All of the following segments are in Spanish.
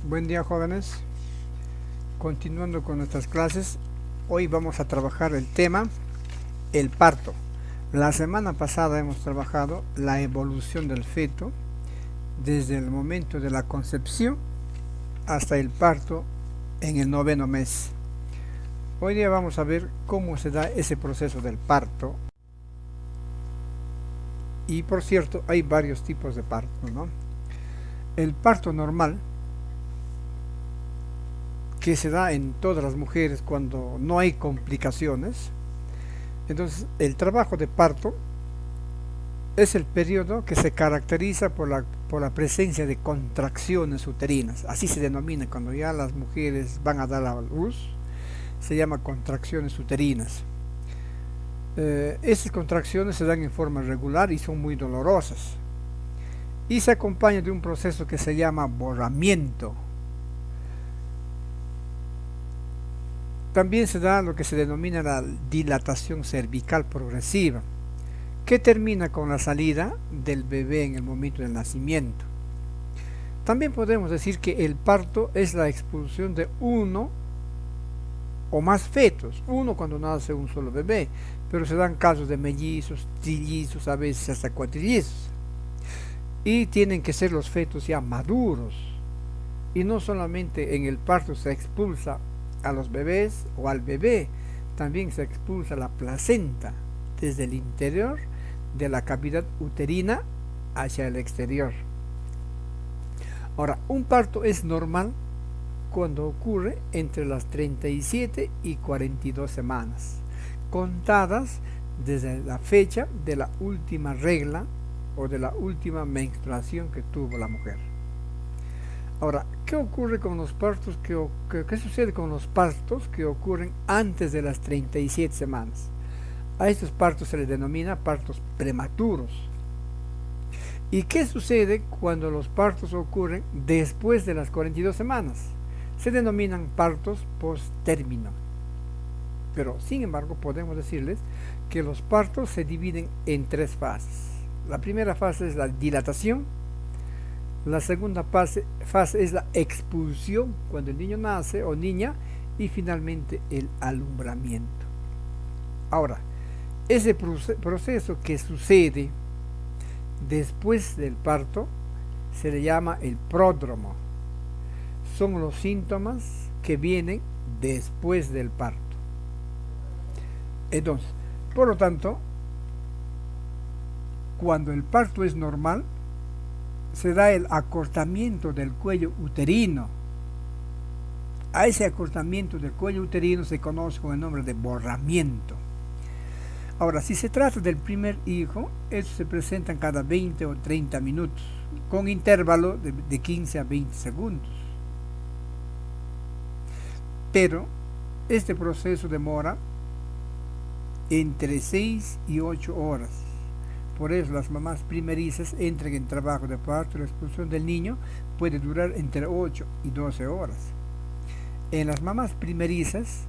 Buen día, jóvenes. Continuando con nuestras clases, hoy vamos a trabajar el tema el parto. La semana pasada hemos trabajado la evolución del feto desde el momento de la concepción hasta el parto en el noveno mes. Hoy día vamos a ver cómo se da ese proceso del parto. Y por cierto, hay varios tipos de parto, ¿no? El parto normal, que se da en todas las mujeres cuando no hay complicaciones. Entonces, el trabajo de parto es el periodo que se caracteriza por la presencia de contracciones uterinas. Así se denomina cuando ya las mujeres van a dar a luz, se llama contracciones uterinas. Estas contracciones se dan en forma regular y son muy dolorosas. Y se acompaña de un proceso que se llama borramiento. También se da lo que se denomina la dilatación cervical progresiva, que termina con la salida del bebé en el momento del nacimiento. También podemos decir que el parto es la expulsión de uno o más fetos, uno cuando nace un solo bebé, pero se dan casos de mellizos, trillizos, a veces hasta cuatrillizos. Y tienen que ser los fetos ya maduros. Y no solamente en el parto se expulsa a los bebés o al bebé, también se expulsa la placenta desde el interior de la cavidad uterina hacia el exterior. Ahora, un parto es normal cuando ocurre entre las 37 y 42 semanas, contadas desde la fecha de la última regla o de la última menstruación que tuvo la mujer. Ahora, ¿qué ocurre con los partos? ¿Qué sucede con los partos que ocurren antes de las 37 semanas? A estos partos se les denomina partos prematuros. ¿Y qué sucede cuando los partos ocurren después de las 42 semanas? Se denominan partos post-término. Pero, sin embargo, podemos decirles que los partos se dividen en tres fases. La primera fase es la dilatación. La segunda fase es la expulsión, cuando el niño nace o niña, y finalmente el alumbramiento. Ahora, ese proceso que sucede después del parto se le llama el pródromo. Son los síntomas que vienen después del parto. Entonces, por lo tanto, cuando el parto es normal, se da el acortamiento del cuello uterino. A ese acortamiento del cuello uterino se conoce con el nombre de borramiento. Ahora, si se trata del primer hijo, estos se presentan cada 20 o 30 minutos, con intervalo de 15 a 20 segundos. Pero este proceso demora entre 6 y 8 horas. Por eso las mamás primerizas entran en trabajo de parto y la expulsión del niño puede durar entre 8 y 12 horas. En las mamás primerizas,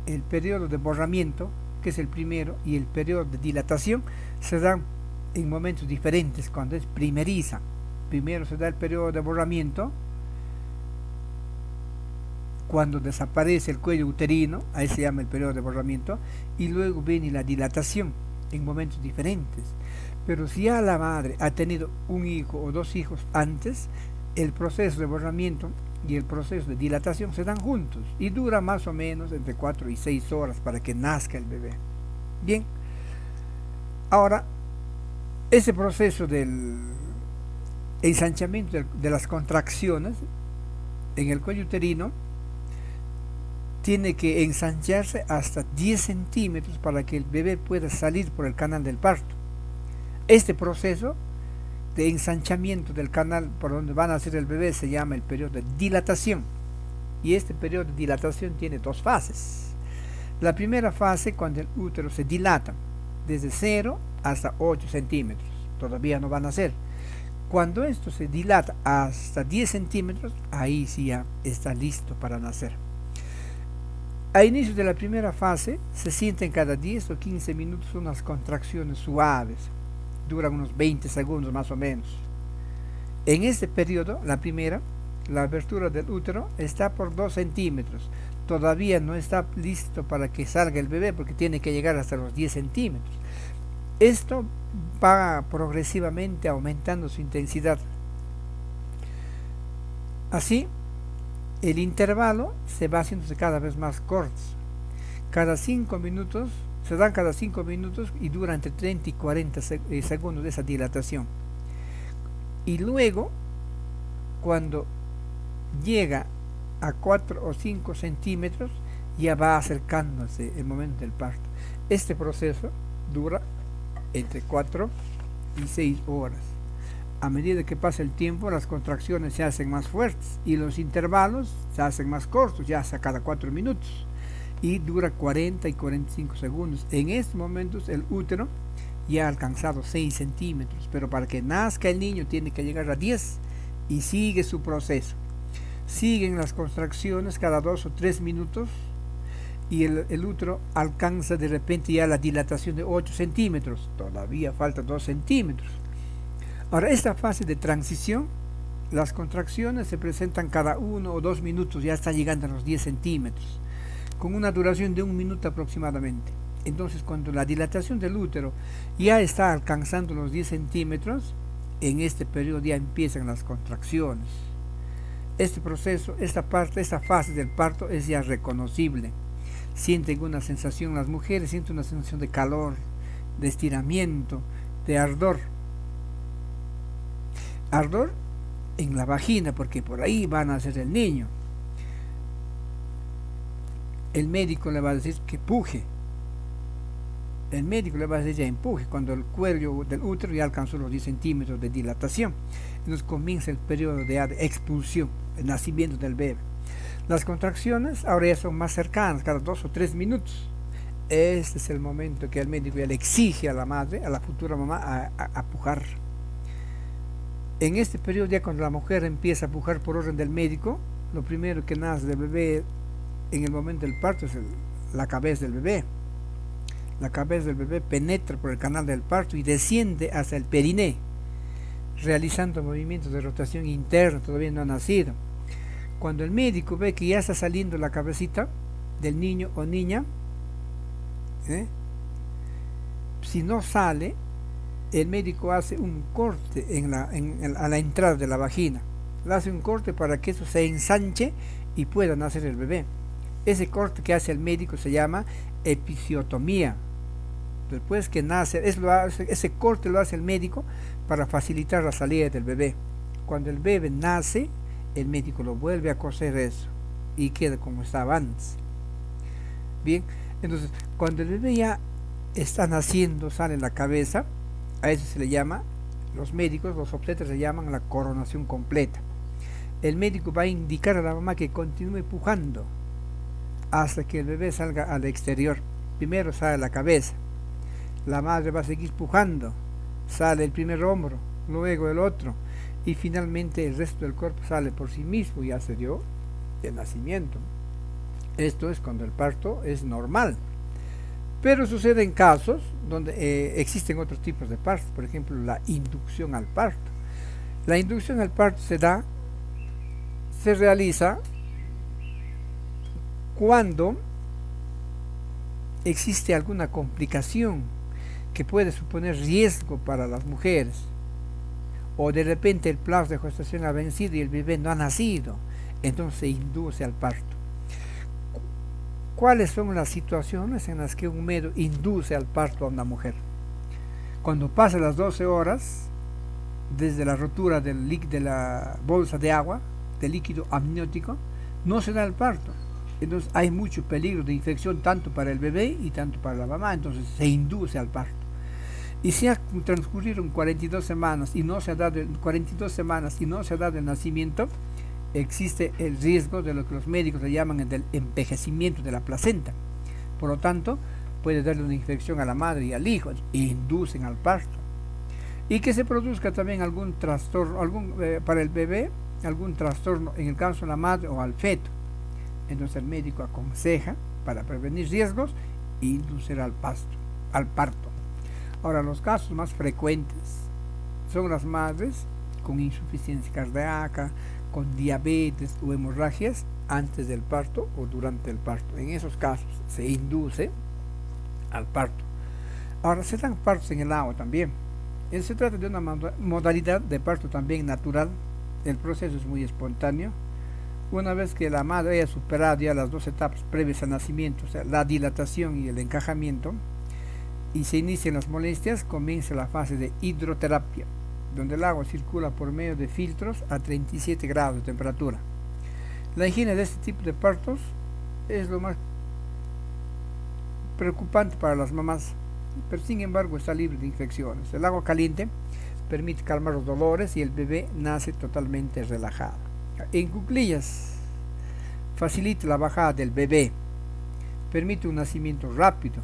el periodo de borramiento, que es el primero, y el periodo de dilatación se dan en momentos diferentes cuando es primeriza. Primero se da el periodo de borramiento, cuando desaparece el cuello uterino, ahí se llama el periodo de borramiento, y luego viene la dilatación en momentos diferentes. Pero si ya la madre ha tenido un hijo o dos hijos antes, el proceso de borramiento y el proceso de dilatación se dan juntos y dura más o menos entre 4 y 6 horas para que nazca el bebé. Bien, ahora, ese proceso del ensanchamiento de las contracciones en el cuello uterino tiene que ensancharse hasta 10 centímetros para que el bebé pueda salir por el canal del parto. Este proceso de ensanchamiento del canal por donde va a nacer el bebé se llama el periodo de dilatación. Y este periodo de dilatación tiene dos fases. La primera fase, cuando el útero se dilata desde 0 hasta 8 centímetros, todavía no va a nacer. Cuando esto se dilata hasta 10 centímetros, ahí sí ya está listo para nacer. A inicio de la primera fase se sienten cada 10 o 15 minutos unas contracciones suaves, duran unos 20 segundos más o menos. En este periodo, la primera, la abertura del útero está por 2 centímetros. Todavía no está listo para que salga el bebé porque tiene que llegar hasta los 10 centímetros. Esto va progresivamente aumentando su intensidad. Así, el intervalo se va haciéndose cada vez más corto. Cada 5 minutos, se dan cada 5 minutos y dura entre 30 y 40 segundos de esa dilatación. Y luego, cuando llega a 4 o 5 centímetros, ya va acercándose el momento del parto. Este proceso dura entre 4 y 6 horas. A medida que pasa el tiempo, las contracciones se hacen más fuertes y los intervalos se hacen más cortos, ya hasta cada 4 minutos, y dura 40 y 45 segundos. En estos momentos el útero ya ha alcanzado 6 centímetros, pero para que nazca el niño tiene que llegar a 10 y sigue su proceso. Siguen las contracciones cada 2 o 3 minutos y el útero alcanza de repente ya la dilatación de 8 centímetros. Todavía falta 2 centímetros. Ahora, esta fase de transición, las contracciones se presentan cada 1 o 2 minutos, ya está llegando a los 10 centímetros, con una duración de 1 minuto aproximadamente. Entonces, cuando la dilatación del útero ya está alcanzando los 10 centímetros, en este periodo ya empiezan las contracciones. Este proceso, esta fase del parto es ya reconocible. Sienten una sensación, las mujeres sienten una sensación de calor, de estiramiento, de ardor. Ardor en la vagina, porque por ahí va a nacer el niño. El médico le va a decir que puje. El médico le va a decir ya empuje cuando el cuello del útero ya alcanzó los 10 centímetros de dilatación. Entonces comienza el periodo de expulsión, el nacimiento del bebé. Las contracciones ahora ya son más cercanas, cada 2 o 3 minutos. Este es el momento que el médico ya le exige a la madre, a la futura mamá, a pujar. En este periodo, ya cuando la mujer empieza a pujar por orden del médico, lo primero que nace del bebé en el momento del parto es la cabeza del bebé. La cabeza del bebé penetra por el canal del parto y desciende hacia el periné, realizando movimientos de rotación interna, todavía no ha nacido. Cuando el médico ve que ya está saliendo la cabecita del niño o niña, si no sale, el médico hace un corte a la entrada de la vagina. Le hace un corte para que eso se ensanche y pueda nacer el bebé. Ese corte que hace el médico se llama episiotomía. Después que nace, ese corte lo hace el médico para facilitar la salida del bebé. Cuando el bebé nace, el médico lo vuelve a coser eso y queda como estaba antes. Bien, entonces cuando el bebé ya está naciendo, sale la cabeza, a eso se le llama, los médicos, los obstetras le llaman la coronación completa. El médico va a indicar a la mamá que continúe pujando hasta que el bebé salga al exterior. Primero sale la cabeza, la madre va a seguir pujando, sale el primer hombro, luego el otro, y finalmente el resto del cuerpo sale por sí mismo, ya se dio el nacimiento. Esto es cuando el parto es normal. Pero sucede en casos donde existen otros tipos de partos, por ejemplo la inducción al parto. La inducción al parto se realiza cuando existe alguna complicación que puede suponer riesgo para las mujeres, o de repente el plazo de gestación ha vencido y el bebé no ha nacido, entonces se induce al parto. ¿Cuáles son las situaciones en las que un médico induce al parto a una mujer? Cuando pasa las 12 horas desde la rotura de la bolsa de agua, del líquido amniótico, no se da el parto. Entonces hay mucho peligro de infección tanto para el bebé y tanto para la mamá, entonces se induce al parto. Y si transcurrieron 42 semanas y no se ha dado el nacimiento, existe el riesgo de lo que los médicos le llaman el envejecimiento de la placenta. Por lo tanto, puede darle una infección a la madre y al hijo, e inducen al parto. Y que se produzca también algún trastorno, para el bebé, algún trastorno en el caso de la madre o al feto. Entonces el médico aconseja, para prevenir riesgos, inducir al parto. Ahora, los casos más frecuentes son las madres con insuficiencia cardíaca, con diabetes o hemorragias antes del parto o durante el parto. En esos casos se induce al parto. Ahora, se dan partos en el agua también. Se trata de una modalidad de parto también natural. El proceso es muy espontáneo. Una vez que la madre haya superado ya las dos etapas previas al nacimiento, o sea, la dilatación y el encajamiento, y se inician las molestias, comienza la fase de hidroterapia, donde el agua circula por medio de filtros a 37 grados de temperatura. La higiene de este tipo de partos es lo más preocupante para las mamás, pero sin embargo está libre de infecciones. El agua caliente permite calmar los dolores y el bebé nace totalmente relajado. En cuclillas, facilita la bajada del bebé, permite un nacimiento rápido,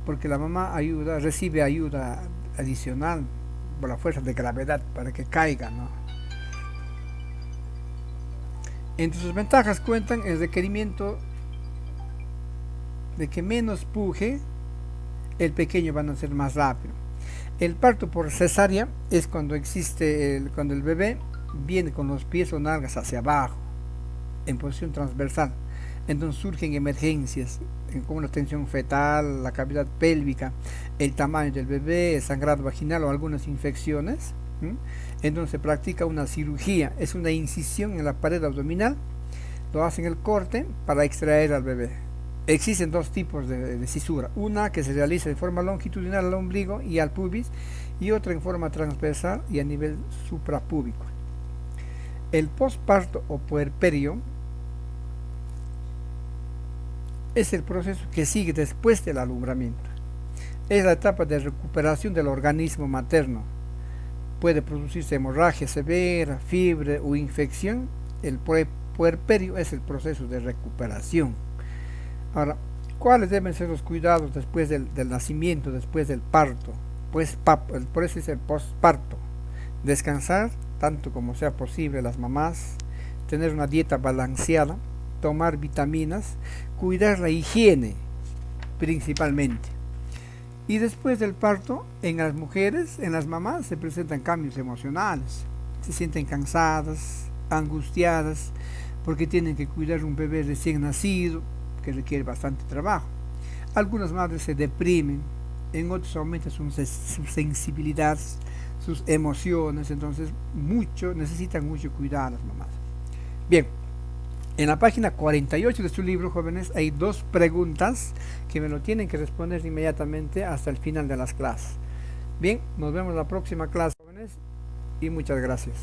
porque la mamá recibe ayuda adicional por la fuerza de gravedad para que caiga, ¿no? Entre sus ventajas cuentan el requerimiento de que menos puje, el pequeño va a nacer más rápido. El parto por cesárea es cuando cuando el bebé viene con los pies o nalgas hacia abajo, en posición transversal. Entonces surgen emergencias como una tensión fetal, la cavidad pélvica, el tamaño del bebé, el sangrado vaginal o algunas infecciones. Entonces se practica una cirugía, es una incisión en la pared abdominal, lo hacen el corte para extraer al bebé. Existen dos tipos de cisura, una que se realiza de forma longitudinal al ombligo y al pubis, y otra en forma transversal y a nivel suprapúbico. El posparto o puerperio es el proceso que sigue después del alumbramiento. Es la etapa de recuperación del organismo materno. Puede producirse hemorragia severa, fiebre o infección. El puerperio es el proceso de recuperación. Ahora, ¿cuáles deben ser los cuidados después del nacimiento, después del parto? Pues por eso es el posparto. Descansar tanto como sea posible las mamás, tener una dieta balanceada, tomar vitaminas, cuidar la higiene principalmente. Y después del parto, en las mujeres, en las mamás, se presentan cambios emocionales. Se sienten cansadas, angustiadas, porque tienen que cuidar un bebé recién nacido, que requiere bastante trabajo. Algunas madres se deprimen, en otros aumentan sus sensibilidades, sus emociones, entonces necesitan mucho cuidar a las mamás. Bien, en la página 48 de su libro, jóvenes, hay dos preguntas que me lo tienen que responder inmediatamente hasta el final de las clases. Bien, nos vemos en la próxima clase, jóvenes, y muchas gracias.